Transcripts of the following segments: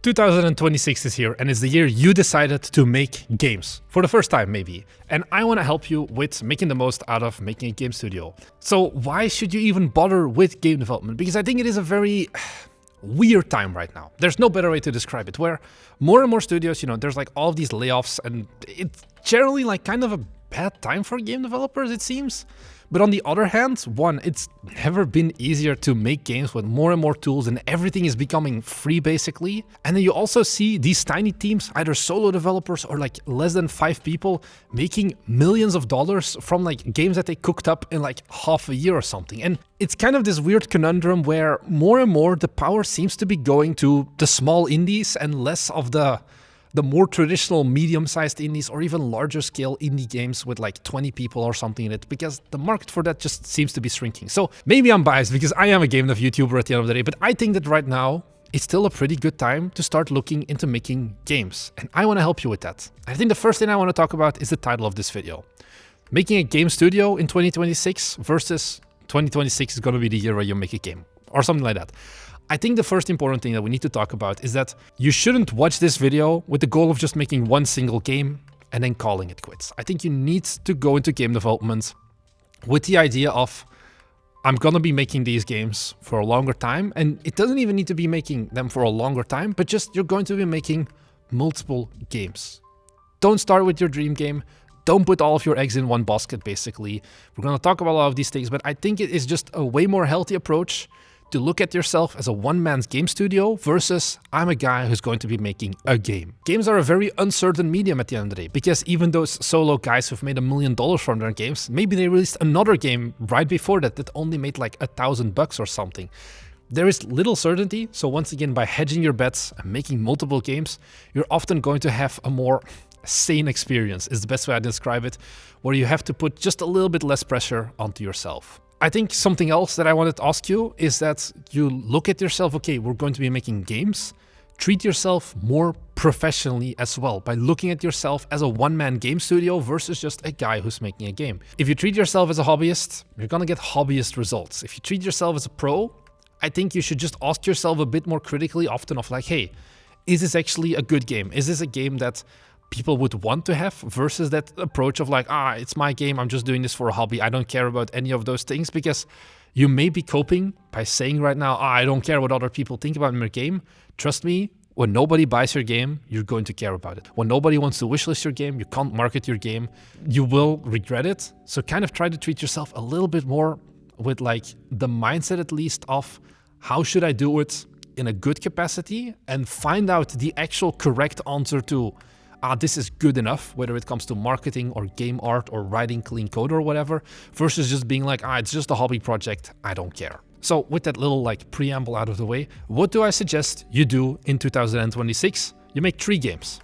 2026 is here, and it's the year you decided to make games. For the first time, maybe. And I want to help you with making the most out of making a game studio. So why should you even bother with game development? Because I think it is a very weird time right now. There's no better way to describe it, where more and more studios, there's like all of these layoffs, and it's generally like kind of a bad time for game developers, it seems. But on the other hand, one, it's never been easier to make games with more and more tools, and everything is becoming free basically. And then you also see these tiny teams, either solo developers or like less than 5 people, making millions of dollars from like games that they cooked up in like half a year or something. And it's kind of this weird conundrum where more and more the power seems to be going to the small indies and less of the more traditional medium-sized indies or even larger scale indie games with like 20 people or something in it, because the market for that just seems to be shrinking. So maybe I'm biased because I am a game dev YouTuber at the end of the day, but I think that right now it's still a pretty good time to start looking into making games. And I want to help you with that. I think the first thing I want to talk about is the title of this video. Making a game studio in 2026 versus 2026 is going to be the year where you make a game or something like that. I think the first important thing that we need to talk about is that you shouldn't watch this video with the goal of just making one single game and then calling it quits. I think you need to go into game development with the idea of, I'm gonna be making these games for a longer time, and it doesn't even need to be making them for a longer time, but just you're going to be making multiple games. Don't start with your dream game. Don't put all of your eggs in one basket, basically. We're gonna talk about a lot of these things, but I think it is just a way more healthy approach to look at yourself as a one-man's game studio versus I'm a guy who's going to be making a game. Games are a very uncertain medium at the end of the day, because even those solo guys who've made $1 million from their games, maybe they released another game right before that only made like $1,000 or something. There is little certainty, so once again, by hedging your bets and making multiple games, you're often going to have a more sane experience, is the best way I describe it, where you have to put just a little bit less pressure onto yourself. I think something else that I wanted to ask you is that you look at yourself, okay, we're going to be making games. Treat yourself more professionally as well by looking at yourself as a one-man game studio versus just a guy who's making a game. If you treat yourself as a hobbyist, you're gonna get hobbyist results. If you treat yourself as a pro, I think you should just ask yourself a bit more critically often of like, hey, is this actually a good game? Is this a game that people would want to have versus that approach of like, it's my game, I'm just doing this for a hobby, I don't care about any of those things? Because you may be coping by saying right now, I don't care what other people think about my game. Trust me, when nobody buys your game, you're going to care about it. When nobody wants to wishlist your game, you can't market your game, you will regret it. So kind of try to treat yourself a little bit more with like the mindset at least of how should I do it in a good capacity, and find out the actual correct answer to this is good enough, whether it comes to marketing or game art or writing clean code or whatever, versus just being like, it's just a hobby project, I don't care. So with that little like preamble out of the way, what do I suggest you do in 2026? You make 3 games,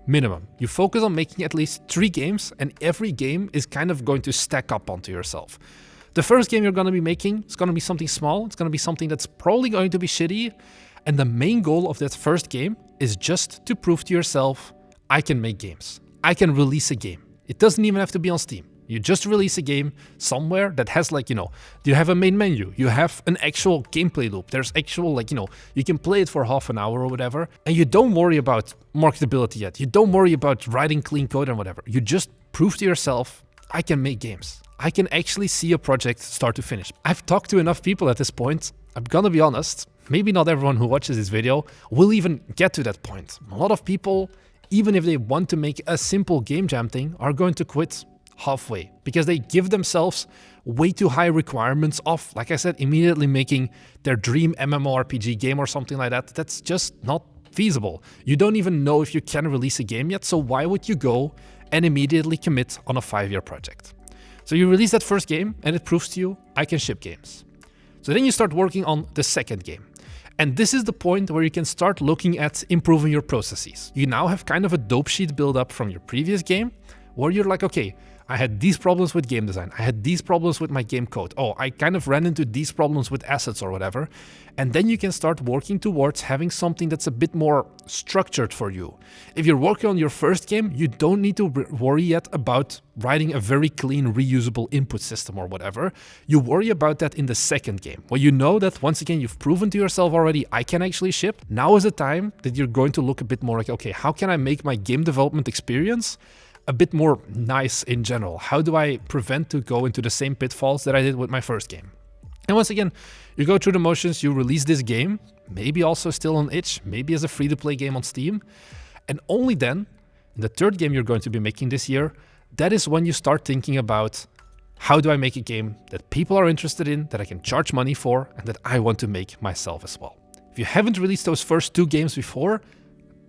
minimum. You focus on making at least 3 games, and every game is kind of going to stack up onto yourself. The first game you're going to be making is going to be something small. It's going to be something that's probably going to be shitty. And the main goal of that first game is just to prove to yourself, I can make games. I can release a game. It doesn't even have to be on Steam. You just release a game somewhere that has like, you have a main menu, you have an actual gameplay loop, there's actual like, you can play it for half an hour or whatever, and you don't worry about marketability yet. You don't worry about writing clean code and whatever. You just prove to yourself, I can make games. I can actually see a project start to finish. I've talked to enough people at this point. I'm gonna be honest, maybe not everyone who watches this video will even get to that point. A lot of people, even if they want to make a simple game jam thing, are going to quit halfway because they give themselves way too high requirements of, like I said, immediately making their dream MMORPG game or something like that. That's just not feasible. You don't even know if you can release a game yet, so why would you go and immediately commit on a 5-year project? So you release that first game and it proves to you, I can ship games. So then you start working on the second game. And this is the point where you can start looking at improving your processes. You now have kind of a dope sheet built up from your previous game where you're like, okay, I had these problems with game design. I had these problems with my game code. Oh, I kind of ran into these problems with assets or whatever. And then you can start working towards having something that's a bit more structured for you. If you're working on your first game, you don't need to worry yet about writing a very clean, reusable input system or whatever. You worry about that in the second game, where you know that once again, you've proven to yourself already, I can actually ship. Now is the time that you're going to look a bit more like, okay, how can I make my game development experience a bit more nice in general? How do I prevent to go into the same pitfalls that I did with my first game? And once again, you go through the motions, you release this game, maybe also still on itch, maybe as a free-to-play game on Steam. And only then, in the third game you're going to be making this year, that is when you start thinking about, how do I make a game that people are interested in, that I can charge money for, and that I want to make myself as well. If you haven't released those first 2 games before,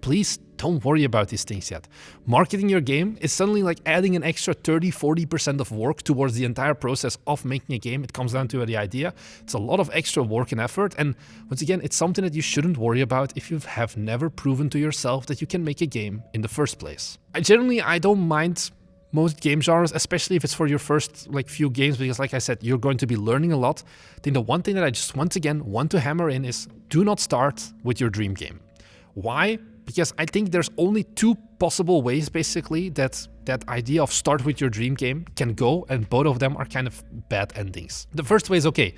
please don't worry about these things yet. Marketing your game is suddenly like adding an extra 30-40% of work towards the entire process of making a game. It comes down to the idea. It's a lot of extra work and effort. And once again, it's something that you shouldn't worry about if you have never proven to yourself that you can make a game in the first place. I don't mind most game genres, especially if it's for your first few games, because like I said, you're going to be learning a lot. Then the one thing that I just once again want to hammer in is, do not start with your dream game. Why? Because I think there's only 2 possible ways, basically, that idea of start with your dream game can go, and both of them are kind of bad endings. The first way is, okay,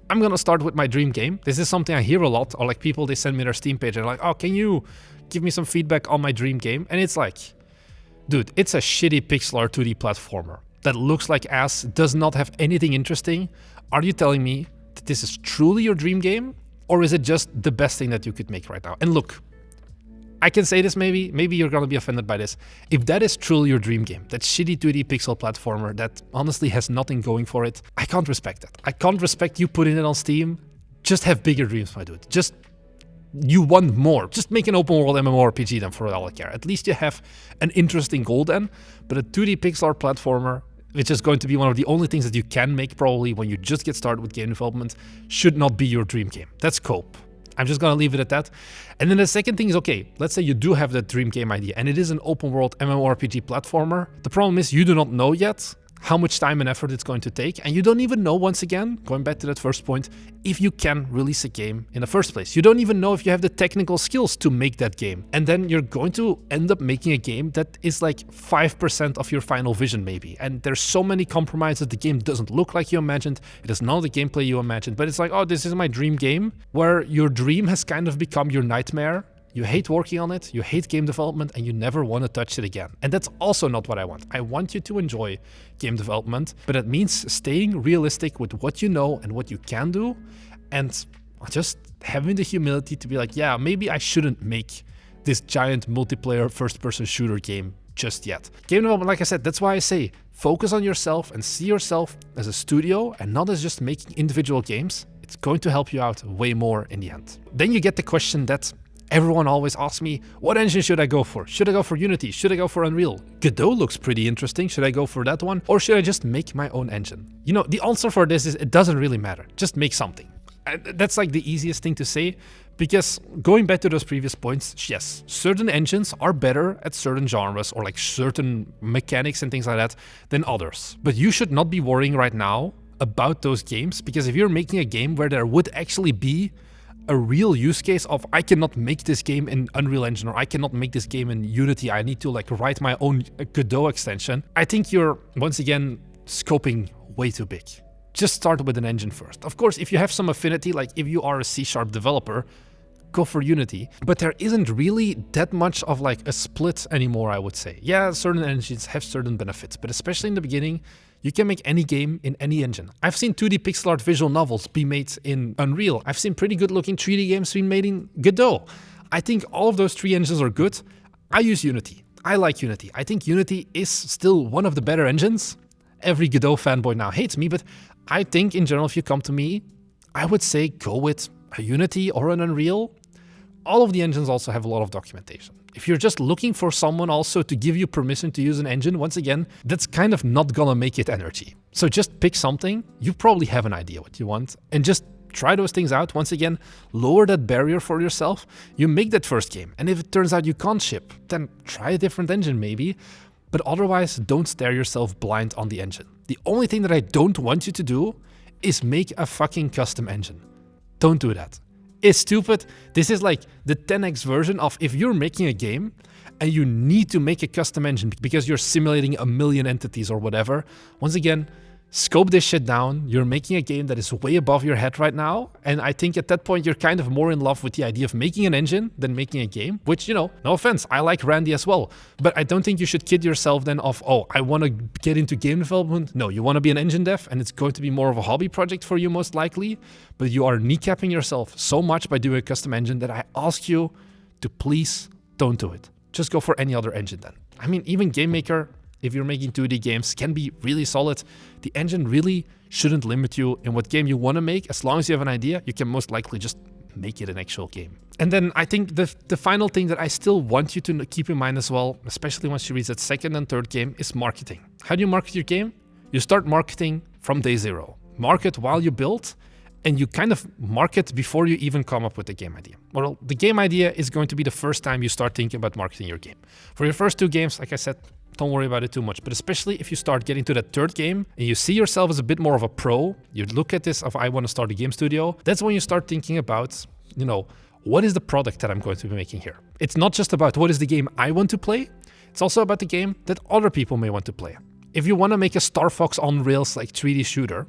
I'm gonna start with my dream game. This is something I hear a lot, or like people, they send me their Steam page and they're like, oh, can you give me some feedback on my dream game? And it's like, dude, it's a shitty pixel art 2D platformer that looks like ass, does not have anything interesting. Are you telling me that this is truly your dream game? Or is it just the best thing that you could make right now? And look, I can say this, maybe you're gonna be offended by this. If that is truly your dream game, that shitty 2D pixel platformer that honestly has nothing going for it, I can't respect that. I can't respect you putting it on Steam. Just have bigger dreams, my dude. Just, you want more. Just make an open world MMORPG then, for all I care. At least you have an interesting goal then, but a 2D pixel art platformer, which is going to be one of the only things that you can make probably when you just get started with game development, should not be your dream game. That's cope. I'm just gonna leave it at that. And then the second thing is, okay, let's say you do have that dream game idea and it is an open world MMORPG platformer. The problem is you do not know yet how much time and effort it's going to take, and you don't even know, once again, going back to that first point, if you can release a game in the first place. You don't even know if you have the technical skills to make that game. And then you're going to end up making a game that is like 5% of your final vision maybe. And there's so many compromises. The game doesn't look like you imagined. It is not the gameplay you imagined, but it's like, oh, this is my dream game, where your dream has kind of become your nightmare. You hate working on it, you hate game development, and you never want to touch it again. And that's also not what I want. I want you to enjoy game development, but it means staying realistic with what you know and what you can do, and just having the humility to be like, yeah, maybe I shouldn't make this giant multiplayer first-person shooter game just yet. Game development, like I said, that's why I say focus on yourself and see yourself as a studio and not as just making individual games. It's going to help you out way more in the end. Then you get the question that everyone always asks me, what engine should I go for? Should I go for Unity? Should I go for Unreal? Godot looks pretty interesting. Should I go for that one? Or should I just make my own engine? You know, the answer for this is it doesn't really matter. Just make something. That's like the easiest thing to say, because going back to those previous points, yes, certain engines are better at certain genres or like certain mechanics and things like that than others. But you should not be worrying right now about those games, because if you're making a game where there would actually be a real use case of, I cannot make this game in Unreal Engine, or I cannot make this game in Unity, I need to like write my own Godot extension, I think you're once again scoping way too big. Just start with an engine first. Of course, if you have some affinity, like if you are a C# developer, go for Unity. But there isn't really that much of like a split anymore, I would say. Yeah, certain engines have certain benefits, but especially in the beginning, you can make any game in any engine. I've seen 2D pixel art visual novels be made in Unreal. I've seen pretty good looking 3D games being made in Godot. I think all of those 3 engines are good. I use Unity. I like Unity. I think Unity is still one of the better engines. Every Godot fanboy now hates me, but I think in general, if you come to me, I would say go with a Unity or an Unreal. All of the engines also have a lot of documentation. If you're just looking for someone also to give you permission to use an engine, once again, that's kind of not gonna make it energy. So just pick something, you probably have an idea what you want, and just try those things out. Once again, lower that barrier for yourself. You make that first game, and if it turns out you can't ship, then try a different engine maybe. But otherwise, don't stare yourself blind on the engine. The only thing that I don't want you to do is make a fucking custom engine. Don't do that. It's stupid. This is like the 10x version of if you're making a game and you need to make a custom engine because you're simulating a million entities or whatever. Once again, scope this shit down. You're making a game that is way above your head right now. And I think at that point, you're kind of more in love with the idea of making an engine than making a game, which, you know, no offense, I like Randy as well. But I don't think you should kid yourself then of, oh, I want to get into game development. No, you want to be an engine dev and it's going to be more of a hobby project for you most likely. But you are kneecapping yourself so much by doing a custom engine that I ask you to please don't do it. Just go for any other engine then. I mean, even Game Maker, if you're making 2D games, can be really solid. The engine really shouldn't limit you in what game you want to make. As long as you have an idea, you can most likely just make it an actual game. And then I think the final thing that I still want you to keep in mind as well, especially once you reach that second and third game, is marketing. How do you market your game? You start marketing from day zero. Market while you build, and you kind of market before you even come up with the game idea. Well, the game idea is going to be the first time you start thinking about marketing your game. For your first 2 games, like I said, don't worry about it too much. But especially if you start getting to that third game and you see yourself as a bit more of a pro, you look at this of I want to start a game studio, that's when you start thinking about, you know, what is the product that I'm going to be making here? It's not just about what is the game I want to play, it's also about the game that other people may want to play. If you want to make a Star Fox on rails like 3D shooter,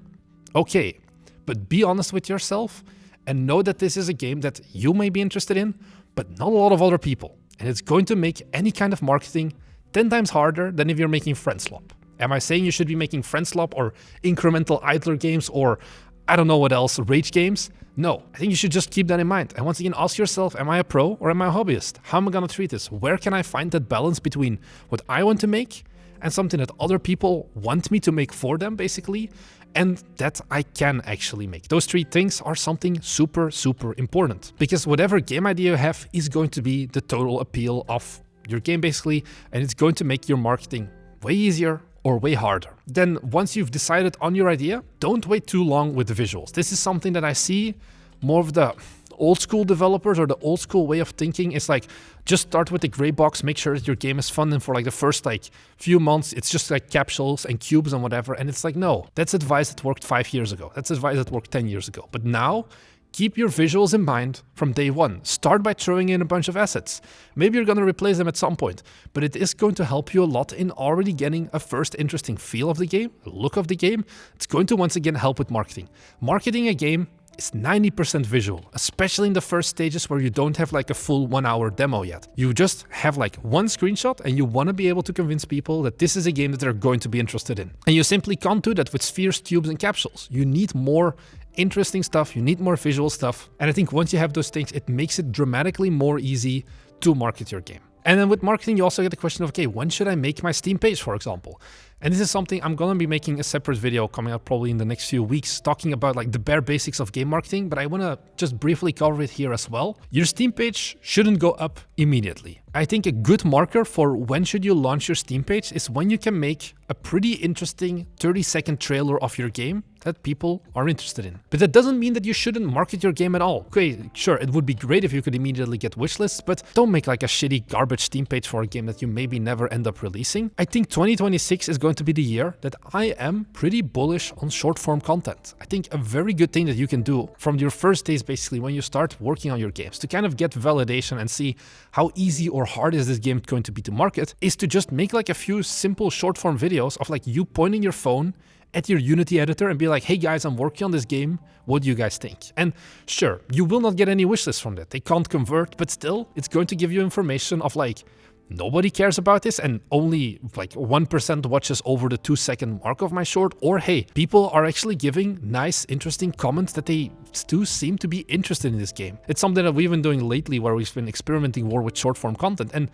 okay, but be honest with yourself and know that this is a game that you may be interested in, but not a lot of other people. And it's going to make any kind of marketing 10 times harder than if you're making Friendslop. Am I saying you should be making Friendslop or incremental idler games or I don't know what else, rage games? No, I think you should just keep that in mind. And once again, ask yourself, am I a pro or am I a hobbyist? How am I going to treat this? Where can I find that balance between what I want to make and something that other people want me to make for them, basically, and that I can actually make? Those 3 things are something super, super important. Because whatever game idea you have is going to be the total appeal of your game, basically, and it's going to make your marketing way easier or way harder. Then once you've decided on your idea, don't wait too long with the visuals. This is something that I see more of the old school developers or the old school way of thinking. It's like, just start with the gray box, make sure that your game is fun, and for like the first like few months, it's just like capsules and cubes and whatever. And it's like, no, that's advice that worked 5 years ago. That's advice that worked 10 years ago. But now, keep your visuals in mind from day one. Start by throwing in a bunch of assets. Maybe you're going to replace them at some point, but it is going to help you a lot in already getting a first interesting feel of the game, look of the game. It's going to once again help with marketing. Marketing a game is 90% visual, especially in the first stages where you don't have like a full 1 hour demo yet. You just have like one screenshot and you want to be able to convince people that this is a game that they're going to be interested in. And you simply can't do that with spheres, cubes, and capsules. You need more interesting stuff, you need more visual stuff. And I think once you have those things, it makes it dramatically more easy to market your game. And then with marketing, you also get the question of, okay, when should I make my Steam page, for example? And this is something I'm going to be making a separate video coming up probably in the next few weeks, talking about like the bare basics of game marketing, but I want to just briefly cover it here as well. Your Steam page shouldn't go up immediately. I think a good marker for when should you launch your Steam page is when you can make a pretty interesting 30-second trailer of your game that people are interested in. But that doesn't mean that you shouldn't market your game at all. Okay, sure, it would be great if you could immediately get wishlists, but don't make like a shitty garbage Steam page for a game that you maybe never end up releasing. I think 2026 is going to be the year that I am pretty bullish on short form content. I think a very good thing that you can do from your first days, basically, when you start working on your games to kind of get validation and see how easy or hard is this game going to be to market, is to just make like a few simple short form videos of like you pointing your phone at your Unity editor and be like, hey guys, I'm working on this game, what do you guys think? And sure, you will not get any wishlists from that, they can't convert, but still, it's going to give you information of like, nobody cares about this and only like 1% watches over the 2-second mark of my short, or hey, people are actually giving nice, interesting comments that they do seem to be interested in this game. It's something that we've been doing lately where we've been experimenting more with short form content, and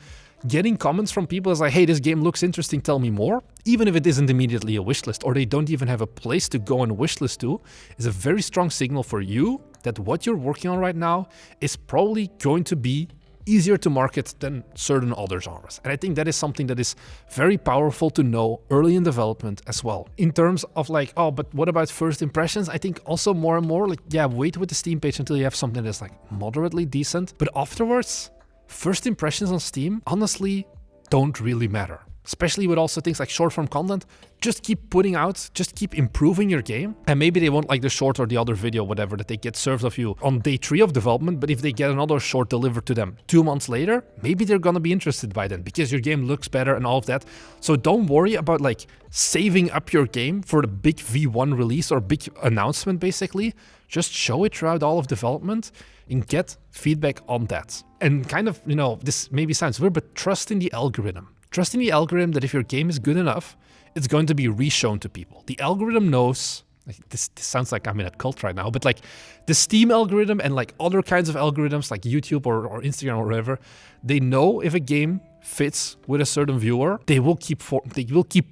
getting comments from people is like, hey, this game looks interesting, tell me more, even if it isn't immediately a wishlist or they don't even have a place to go and wishlist to, is a very strong signal for you that what you're working on right now is probably going to be easier to market than certain other genres. And I think that is something that is very powerful to know early in development as well. In terms of like, oh, but what about first impressions? I think also more and more like, yeah, wait with the Steam page until you have something that's like moderately decent. But afterwards, first impressions on Steam honestly don't really matter. especially with also things like short form content. Just keep putting out, just keep improving your game. And maybe they won't like the short or the other video, whatever, that they get served of you on day 3 of development. But if they get another short delivered to them 2 months later, maybe they're gonna be interested by then because your game looks better and all of that. So don't worry about like saving up your game for the big V1 release or big announcement, basically. Just show it throughout all of development and get feedback on that. And kind of, you know, this maybe sounds weird, but trust in the algorithm. Trust in the algorithm that if your game is good enough, it's going to be reshown to people. The algorithm knows, like, this sounds like I'm in a cult right now, but like the Steam algorithm and like other kinds of algorithms like YouTube or Instagram or whatever, they know if a game fits with a certain viewer, they will keep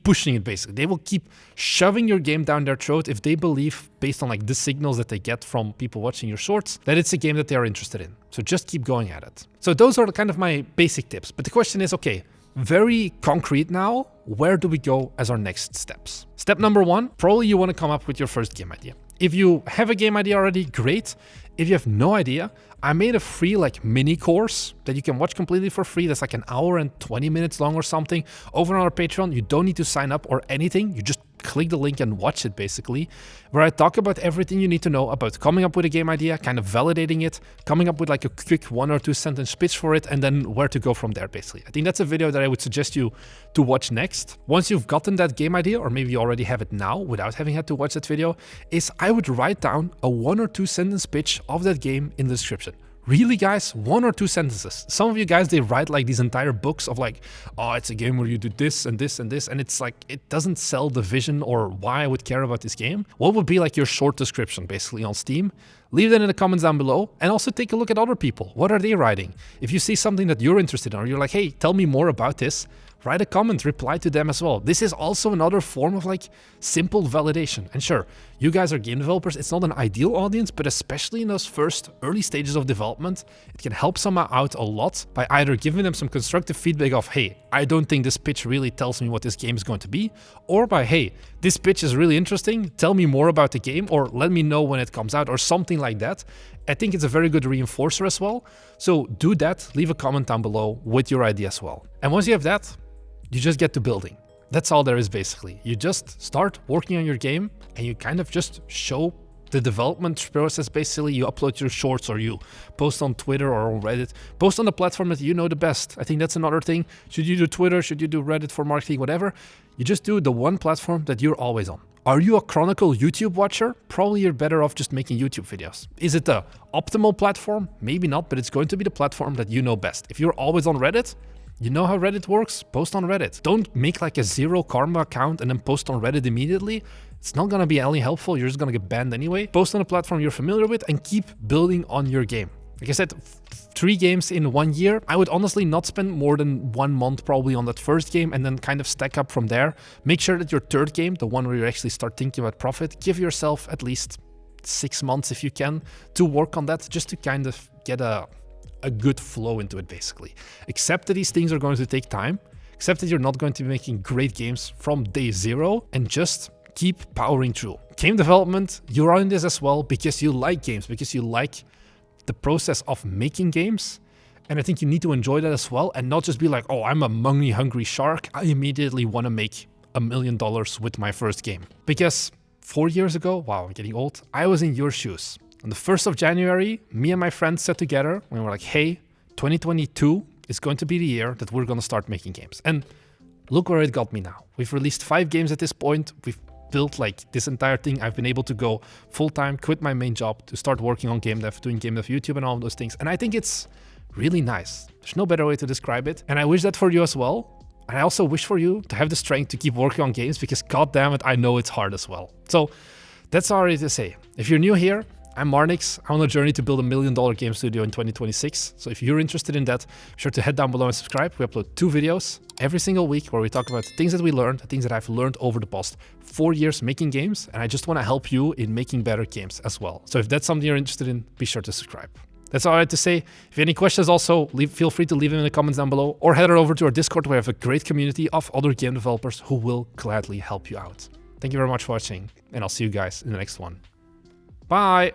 pushing it basically. They will keep shoving your game down their throat if they believe, based on like the signals that they get from people watching your shorts, that it's a game that they are interested in. So just keep going at it. So those are kind of my basic tips. But the question is, okay, very concrete now, where do we go as our next steps? Step number 1, probably you want to come up with your first game idea. If you have a game idea already, great. If you have no idea, I made a free like mini course that you can watch completely for free. That's like an hour and 20 minutes long or something over on our Patreon. You don't need to sign up or anything. You just click the link and watch it basically, where I talk about everything you need to know about coming up with a game idea, kind of validating it, coming up with like a quick 1 or 2 sentence pitch for it, and then where to go from there basically. I think that's a video that I would suggest you to watch next. Once you've gotten that game idea, or maybe you already have it now without having had to watch that video, is I would write down a 1 or 2 sentence pitch of that game in the description. Really, guys, 1 or 2 sentences. Some of you guys, they write like these entire books of like, oh, it's a game where you do this and this and this. And it's like, it doesn't sell the vision or why I would care about this game. What would be like your short description basically on Steam? Leave that in the comments down below, and also take a look at other people. What are they writing? If you see something that you're interested in, or you're like, hey, tell me more about this, write a comment, reply to them as well. This is also another form of like simple validation. And sure, you guys are game developers. It's not an ideal audience, but especially in those first early stages of development, it can help someone out a lot by either giving them some constructive feedback of, hey, I don't think this pitch really tells me what this game is going to be, or by, hey, this pitch is really interesting, tell me more about the game, or let me know when it comes out, or something like that. I think it's a very good reinforcer as well. So do that, leave a comment down below with your idea as well. And once you have that, you just get to building. That's all there is basically. You just start working on your game and you kind of just show the development process basically. You upload your shorts or you post on Twitter or on Reddit. Post on the platform that you know the best. I think that's another thing. Should you do Twitter? Should you do Reddit for marketing? Whatever. You just do the one platform that you're always on. Are you a Chronicle YouTube watcher? Probably you're better off just making YouTube videos. Is it the optimal platform? Maybe not, but it's going to be the platform that you know best. If you're always on Reddit, you know how Reddit works? Post on Reddit. Don't make like a zero karma account and then post on Reddit immediately. It's not gonna be any helpful. You're just gonna get banned anyway. Post on a platform you're familiar with and keep building on your game. Like I said, 3 games in 1 year. I would honestly not spend more than 1 month probably on that first game and then kind of stack up from there. Make sure that your third game, the one where you actually start thinking about profit, give yourself at least 6 months if you can to work on that, just to kind of get a good flow into it basically. Accept that these things are going to take time. Accept that you're not going to be making great games from day 0, and just keep powering through. Game development, you're in this as well because you like games, because you like the process of making games. And I think you need to enjoy that as well and not just be like, oh, I'm a money hungry shark, I immediately want to make $1 million with my first game. Because 4 years ago, wow, I'm getting old, I was in your shoes. On the 1st of January, me and my friends sat together and we were like, hey, 2022 is going to be the year that we're going to start making games. And look where it got me now. We've released 5 games at this point. We've built like this entire thing. I've been able to go full-time, quit my main job to start working on game dev, doing game dev YouTube and all of those things. And I think it's really nice. There's no better way to describe it. And I wish that for you as well. And I also wish for you to have the strength to keep working on games because goddammit, I know it's hard as well. So that's all I need to say. If you're new here, I'm Marnix. I'm on a journey to build $1 million game studio in 2026. So if you're interested in that, be sure to head down below and subscribe. We upload 2 videos every single week where we talk about things that we learned, the things that I've learned over the past 4 years making games. And I just want to help you in making better games as well. So if that's something you're interested in, be sure to subscribe. That's all I had to say. If you have any questions also, feel free to leave them in the comments down below, or head over to our Discord where we have a great community of other game developers who will gladly help you out. Thank you very much for watching, and I'll see you guys in the next one. Bye!